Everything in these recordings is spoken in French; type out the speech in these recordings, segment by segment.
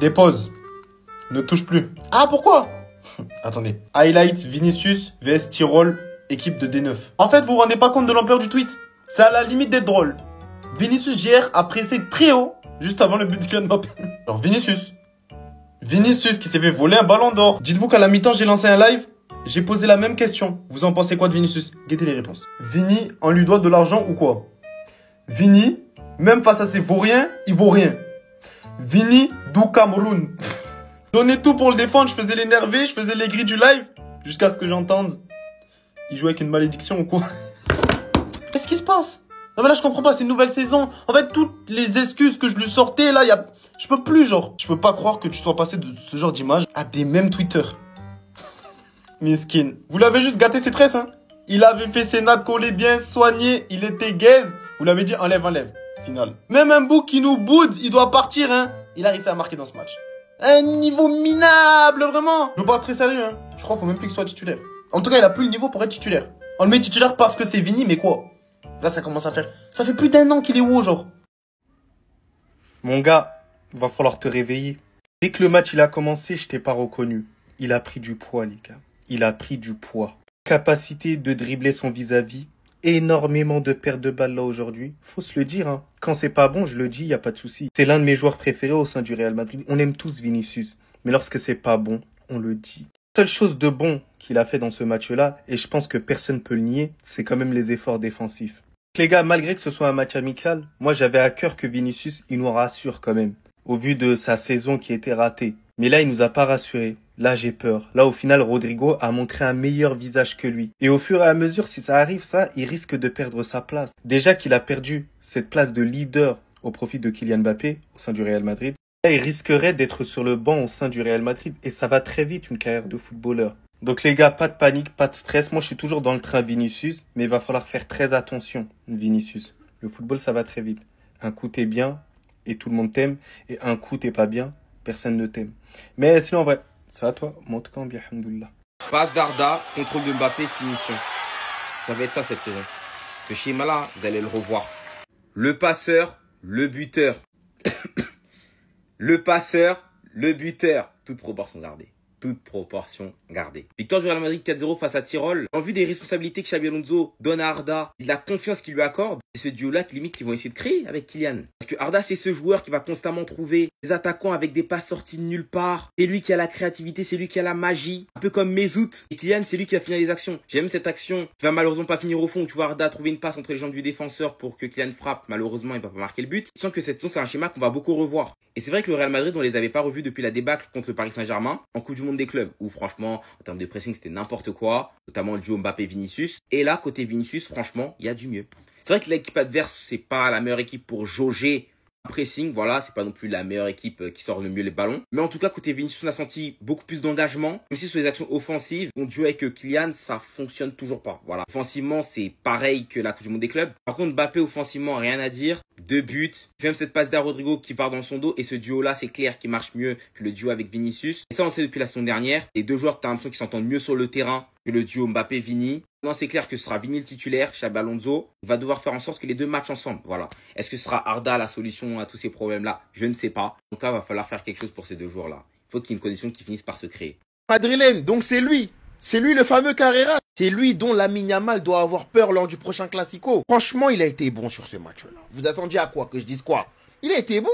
Dépose. Ne touche plus. Ah, pourquoi? Attendez. Highlights, Vinicius, vs Tyrol, équipe de D9. En fait, vous vous rendez pas compte de l'ampleur du tweet? C'est à la limite d'être drôle. Vinicius JR a pressé très haut, juste avant le but de Kylian Mbappé. Alors, Vinicius. Vinicius qui s'est fait voler un ballon d'or. Dites-vous qu'à la mi-temps, j'ai lancé un live. J'ai posé la même question. Vous en pensez quoi de Vinicius? Guettez les réponses. Vini, on lui doit de l'argent ou quoi? Vini, même face à ces vauriens, il vaut rien. Vini, d'où Cameroun. Donnez tout pour le défendre, je faisais l'énerver, je faisais les grilles du live. Jusqu'à ce que j'entende. Il joue avec une malédiction ou quoi? Qu'est-ce qui se passe? Non mais là je comprends pas, c'est une nouvelle saison. En fait, toutes les excuses que je lui sortais, là, je peux plus, genre. Je peux pas croire que tu sois passé de ce genre d'image à des mêmes Twitter. Miskin. Vous l'avez juste gâté ses tresses, hein. Il avait fait ses nattes collées bien soignées, il était gaze. Vous l'avez dit, enlève. Final. Même un bouc qui nous boude, il doit partir, hein. Il a réussi à marquer dans ce match. Un niveau minable, vraiment. Je veux pas très sérieux, hein. Je crois qu'il faut même plus qu'il soit titulaire. En tout cas, il a plus le niveau pour être titulaire. On le met titulaire parce que c'est Vini, mais quoi? Là, ça commence à faire... Ça fait plus d'1 an qu'il est haut, genre. Mon gars, il va falloir te réveiller. Dès que le match il a commencé, je t'ai pas reconnu. Il a pris du poids, les gars. Il a pris du poids. Capacité de dribbler son vis-à-vis. Énormément de pertes de balles là aujourd'hui. Faut se le dire, hein. Quand c'est pas bon, je le dis, y a pas de souci. C'est l'un de mes joueurs préférés au sein du Real Madrid. On aime tous Vinicius. Mais lorsque c'est pas bon, on le dit. Seule chose de bon qu'il a fait dans ce match-là, et je pense que personne peut le nier, c'est quand même les efforts défensifs. Les gars, malgré que ce soit un match amical, moi j'avais à cœur que Vinicius, il nous rassure quand même, au vu de sa saison qui était ratée. Mais là, il nous a pas rassuré. Là, j'ai peur. Là, au final, Rodrigo a montré un meilleur visage que lui. Et au fur et à mesure, si ça arrive, ça, il risque de perdre sa place. Déjà qu'il a perdu cette place de leader au profit de Kylian Mbappé au sein du Real Madrid. Là, il risquerait d'être sur le banc au sein du Real Madrid. Et ça va très vite, une carrière de footballeur. Donc les gars, pas de panique, pas de stress. Moi, je suis toujours dans le train Vinicius. Mais il va falloir faire très attention, Vinicius. Le football, ça va très vite. Un coup, t'es bien et tout le monde t'aime. Et un coup, t'es pas bien, personne ne t'aime. Mais sinon, en vrai, ça va toi? Moi, en tout cas, bien, alhamdoulilah. Passe d'Arda, contrôle de Mbappé, finition. Ça va être ça cette saison. Ce schéma-là, vous allez le revoir. Le passeur, le buteur. Le passeur, le buteur. Toute proportion gardée. Toute proportion gardée. Victoire du Real Madrid 4-0 face à Tyrol. En vue des responsabilités que Xabi Alonso donne à Arda et de la confiance qu'il lui accorde, c'est ce duo-là que limite qu'ils vont essayer de créer avec Kylian. Parce que Arda, c'est ce joueur qui va constamment trouver des attaquants avec des passes sorties de nulle part. C'est lui qui a la créativité, c'est lui qui a la magie. Un peu comme Mesut. Et Kylian, c'est lui qui va finir les actions. J'aime cette action qui va malheureusement pas finir au fond. Tu vois Arda trouver une passe entre les jambes du défenseur pour que Kylian frappe. Malheureusement, il va pas marquer le but. Je sens que cette saison, c'est un schéma qu'on va beaucoup revoir. Et c'est vrai que le Real Madrid, on les avait pas revus depuis la débâcle contre le Paris Saint-Germain en Coupe du Monde des clubs. Où franchement, en termes de pressing, c'était n'importe quoi. Notamment le duo Mbappé-Vinicius. Et là, côté Vinicius, franchement, il y a du mieux. C'est vrai que l'équipe adverse, c'est pas la meilleure équipe pour jauger un pressing. Voilà, c'est pas non plus la meilleure équipe qui sort le mieux les ballons. Mais en tout cas, côté Vinicius, on a senti beaucoup plus d'engagement. Même si sur les actions offensives, on duo avec Kylian, ça fonctionne toujours pas. Voilà. Offensivement, c'est pareil que la Coupe du Monde des clubs. Par contre, Mbappé, offensivement, rien à dire. 2 buts. Il fait même cette passe d'à Rodrigo qui part dans son dos. Et ce duo-là, c'est clair qu'il marche mieux que le duo avec Vinicius. Et ça, on le sait depuis la saison dernière. Les deux joueurs, t'as l'impression qu'ils s'entendent mieux sur le terrain que le duo Mbappé-Vini. Non, c'est clair que ce sera Vini le titulaire, Xabi Alonso. Il va devoir faire en sorte que les deux matchent ensemble. Voilà. Est-ce que ce sera Arda la solution à tous ces problèmes-là? Je ne sais pas. En tout cas, il va falloir faire quelque chose pour ces deux joueurs-là. Il faut qu'il y ait une condition qui finisse par se créer. Madrilène, donc c'est lui. C'est lui le fameux Carrera. C'est lui dont Lamine Yamal doit avoir peur lors du prochain Classico. Franchement, il a été bon sur ce match-là. Vous attendiez à quoi? Que je dise quoi? Il a été bon.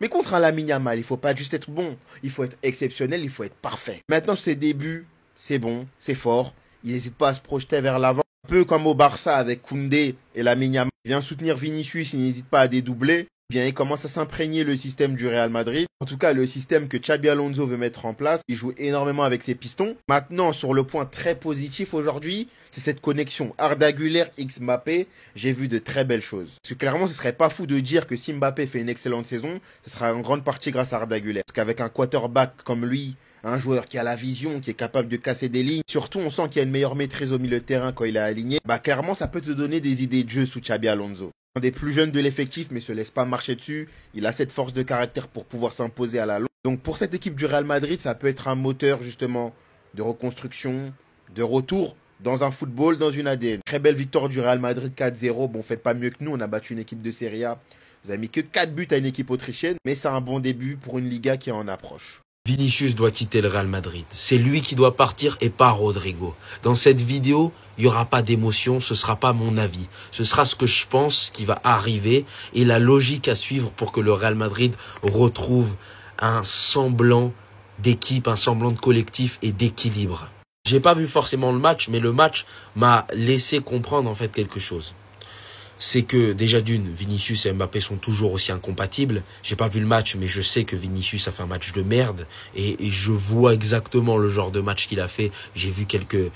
Mais contre un Lamine Yamal, il faut pas juste être bon. Il faut être exceptionnel, il faut être parfait. Maintenant, ses débuts, c'est bon, c'est fort. Il n'hésite pas à se projeter vers l'avant. Un peu comme au Barça avec Koundé et Lamine Yamal. Il vient soutenir Vinicius, il n'hésite pas à dédoubler. Bien, il commence à s'imprégner le système du Real Madrid. En tout cas, le système que Xabi Alonso veut mettre en place. Il joue énormément avec ses pistons. Maintenant, sur le point très positif aujourd'hui, c'est cette connexion Arda Güler x Mbappé. J'ai vu de très belles choses. Parce que clairement, ce serait pas fou de dire que si Mbappé fait une excellente saison, ce sera en grande partie grâce à Arda Güler. Parce qu'avec un quarterback comme lui, un joueur qui a la vision, qui est capable de casser des lignes. Surtout, on sent qu'il y a une meilleure maîtrise au milieu de terrain quand il est aligné. Bah, clairement, ça peut te donner des idées de jeu sous Xabi Alonso. Un des plus jeunes de l'effectif, mais se laisse pas marcher dessus. Il a cette force de caractère pour pouvoir s'imposer à la longue. Donc, pour cette équipe du Real Madrid, ça peut être un moteur, justement, de reconstruction, de retour dans un football, dans une ADN. Très belle victoire du Real Madrid 4-0. Bon, faites pas mieux que nous. On a battu une équipe de Serie A Vous avez mis que 4 buts à une équipe autrichienne, mais c'est un bon début pour une Liga qui en approche. Vinicius doit quitter le Real Madrid. C'est lui qui doit partir et pas Rodrigo. Dans cette vidéo, il n'y aura pas d'émotion, ce sera pas mon avis. Ce sera ce que je pense qui va arriver et la logique à suivre pour que le Real Madrid retrouve un semblant d'équipe, un semblant de collectif et d'équilibre. J'ai pas vu forcément le match, mais le match m'a laissé comprendre en fait quelque chose. C'est que déjà d'une, Vinicius et Mbappé sont toujours aussi incompatibles. J'ai pas vu le match, mais je sais que Vinicius a fait un match de merde et je vois exactement le genre de match qu'il a fait. J'ai vu quelques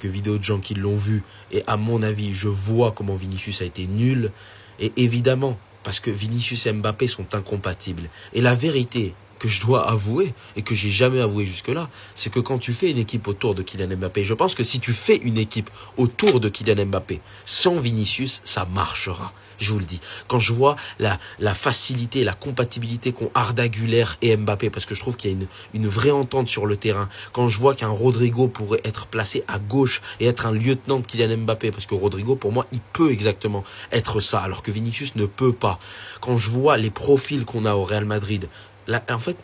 vidéos de gens qui l'ont vu et à mon avis, je vois comment Vinicius a été nul. Et évidemment, parce que Vinicius et Mbappé sont incompatibles. Et la vérité que je dois avouer et que j'ai jamais avoué jusque-là, c'est que quand tu fais une équipe autour de Kylian Mbappé, je pense que si tu fais une équipe autour de Kylian Mbappé sans Vinicius, ça marchera. Je vous le dis. Quand je vois la facilité, la compatibilité qu'ont Arda Güler et Mbappé, parce que je trouve qu'il y a une vraie entente sur le terrain. Quand je vois qu'un Rodrigo pourrait être placé à gauche et être un lieutenant de Kylian Mbappé, parce que Rodrigo, pour moi, il peut exactement être ça, alors que Vinicius ne peut pas. Quand je vois les profils qu'on a au Real Madrid, là, en fait,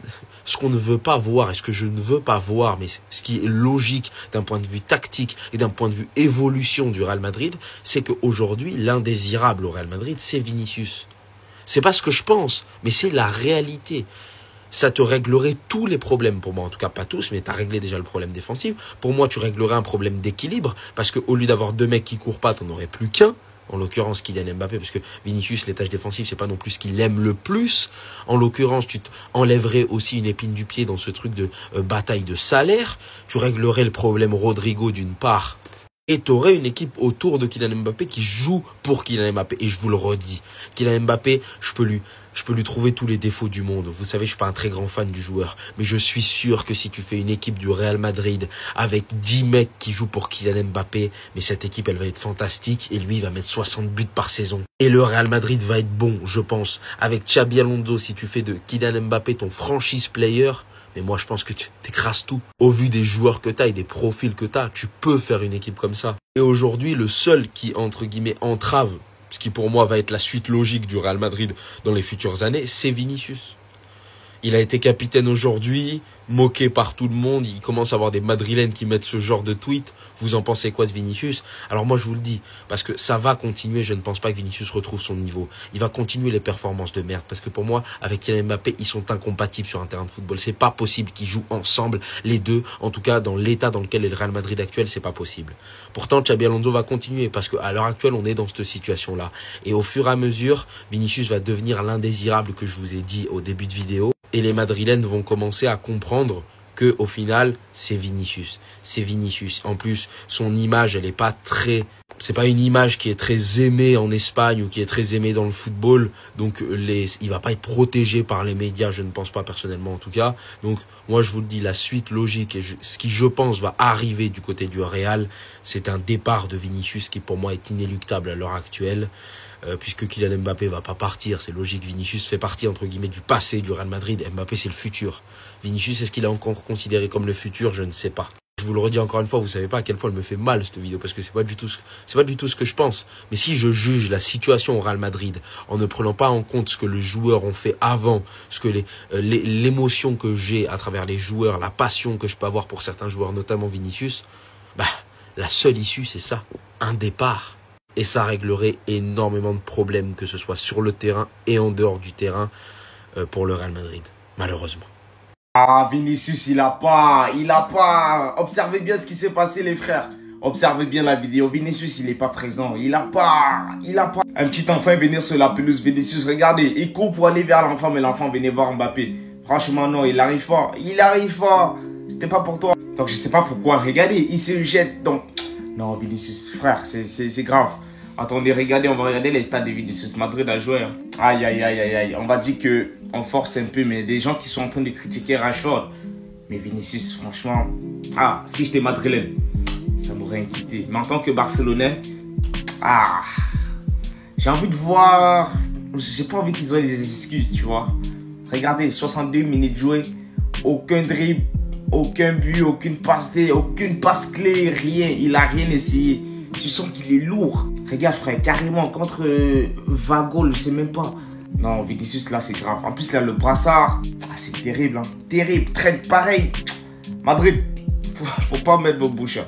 ce qu'on ne veut pas voir et ce que je ne veux pas voir, mais ce qui est logique d'un point de vue tactique et d'un point de vue évolution du Real Madrid, c'est qu'aujourd'hui, l'indésirable au Real Madrid, c'est Vinicius. C'est pas ce que je pense, mais c'est la réalité. Ça te réglerait tous les problèmes pour moi, en tout cas pas tous, mais tu as réglé déjà le problème défensif. Pour moi, tu réglerais un problème d'équilibre, parce qu'au lieu d'avoir deux mecs qui courent pas, t'en aurais plus qu'un. En l'occurrence, Kylian Mbappé, parce que Vinicius, les tâches défensives, c'est pas non plus ce qu'il aime le plus. En l'occurrence, tu enlèverais aussi une épine du pied dans ce truc de bataille de salaire. Tu réglerais le problème Rodrigo d'une part. Et tu aurais une équipe autour de Kylian Mbappé qui joue pour Kylian Mbappé. Et je vous le redis, Kylian Mbappé, je peux lui trouver tous les défauts du monde. Vous savez, je suis pas un très grand fan du joueur. Mais je suis sûr que si tu fais une équipe du Real Madrid avec 10 mecs qui jouent pour Kylian Mbappé, mais cette équipe, elle va être fantastique. Et lui, il va mettre 60 buts par saison. Et le Real Madrid va être bon, je pense. Avec Xabi Alonso, si tu fais de Kylian Mbappé ton franchise player, mais moi, je pense que tu t'écrases tout. Au vu des joueurs que tu as et des profils que tu as, tu peux faire une équipe comme ça. Et aujourd'hui, le seul qui, entre guillemets, entrave, ce qui pour moi va être la suite logique du Real Madrid dans les futures années, c'est Vinicius. Il a été capitaine aujourd'hui, moqué par tout le monde. Il commence à avoir des madrilènes qui mettent ce genre de tweet. Vous en pensez quoi de Vinicius? Alors moi, je vous le dis, parce que ça va continuer. Je ne pense pas que Vinicius retrouve son niveau. Il va continuer les performances de merde. Parce que pour moi, avec Kylian Mbappé, ils sont incompatibles sur un terrain de football. C'est pas possible qu'ils jouent ensemble, les deux. En tout cas, dans l'état dans lequel est le Real Madrid actuel, c'est pas possible. Pourtant, Xabi Alonso va continuer. Parce qu'à l'heure actuelle, on est dans cette situation-là. Et au fur et à mesure, Vinicius va devenir l'indésirable que je vous ai dit au début de vidéo. Et les madrilènes vont commencer à comprendre que au final, c'est Vinicius. C'est Vinicius. En plus, son image, elle est pas très... C'est pas une image qui est très aimée en Espagne ou qui est très aimée dans le football. Donc, il va pas être protégé par les médias, je ne pense pas personnellement en tout cas. Donc, moi, je vous le dis, la suite logique et ce qui, je pense, va arriver du côté du Real, c'est un départ de Vinicius qui, pour moi, est inéluctable à l'heure actuelle. Puisque Kylian Mbappé va pas partir, c'est logique. Vinicius fait partie, entre guillemets, du passé du Real Madrid. Mbappé, c'est le futur. Vinicius, est-ce qu'il est encore considéré comme le futur? Je ne sais pas. Je vous le redis encore une fois, vous savez pas à quel point elle me fait mal cette vidéo, parce que c'est pas du tout ce que je pense. Mais si je juge la situation au Real Madrid en ne prenant pas en compte ce que les joueurs ont fait avant, ce que l'émotion que j'ai à travers les joueurs, la passion que je peux avoir pour certains joueurs, notamment Vinicius, la seule issue, c'est ça, un départ. Et ça réglerait énormément de problèmes, que ce soit sur le terrain et en dehors du terrain, pour le Real Madrid, malheureusement. Ah, Vinicius, il a pas. Observez bien ce qui s'est passé, les frères. Observez bien la vidéo. Vinicius, il est pas présent. Il a pas. Un petit enfant est venu sur la pelouse. Vinicius, regardez, il court pour aller vers l'enfant, mais l'enfant venait voir Mbappé. Franchement, non, il arrive pas. C'était pas pour toi. Donc, je sais pas pourquoi. Regardez, il se jette. Donc, non, Vinicius, frère, c'est grave. Attendez, regardez, on va regarder les stades de Vinicius. Madrid a joué. Hein. Aïe, aïe, aïe, aïe, aïe. On va dire qu'on force un peu, mais des gens qui sont en train de critiquer Rashford. Mais Vinicius, franchement, si j'étais madrilène, ça m'aurait inquiété. Mais en tant que Barcelonais, j'ai envie de voir. J'ai pas envie qu'ils aient des excuses, tu vois. Regardez, 62 minutes jouées, aucun dribble, aucun but, aucune passe clé, rien. Il a rien essayé. Tu sens qu'il est lourd. Regarde, frère, carrément, contre Vago, je sais même pas. Non, Vinicius, là, c'est grave. En plus, là, le brassard. Ah, c'est terrible, hein. Terrible. Traite pareil. Madrid, faut pas mettre vos bouches.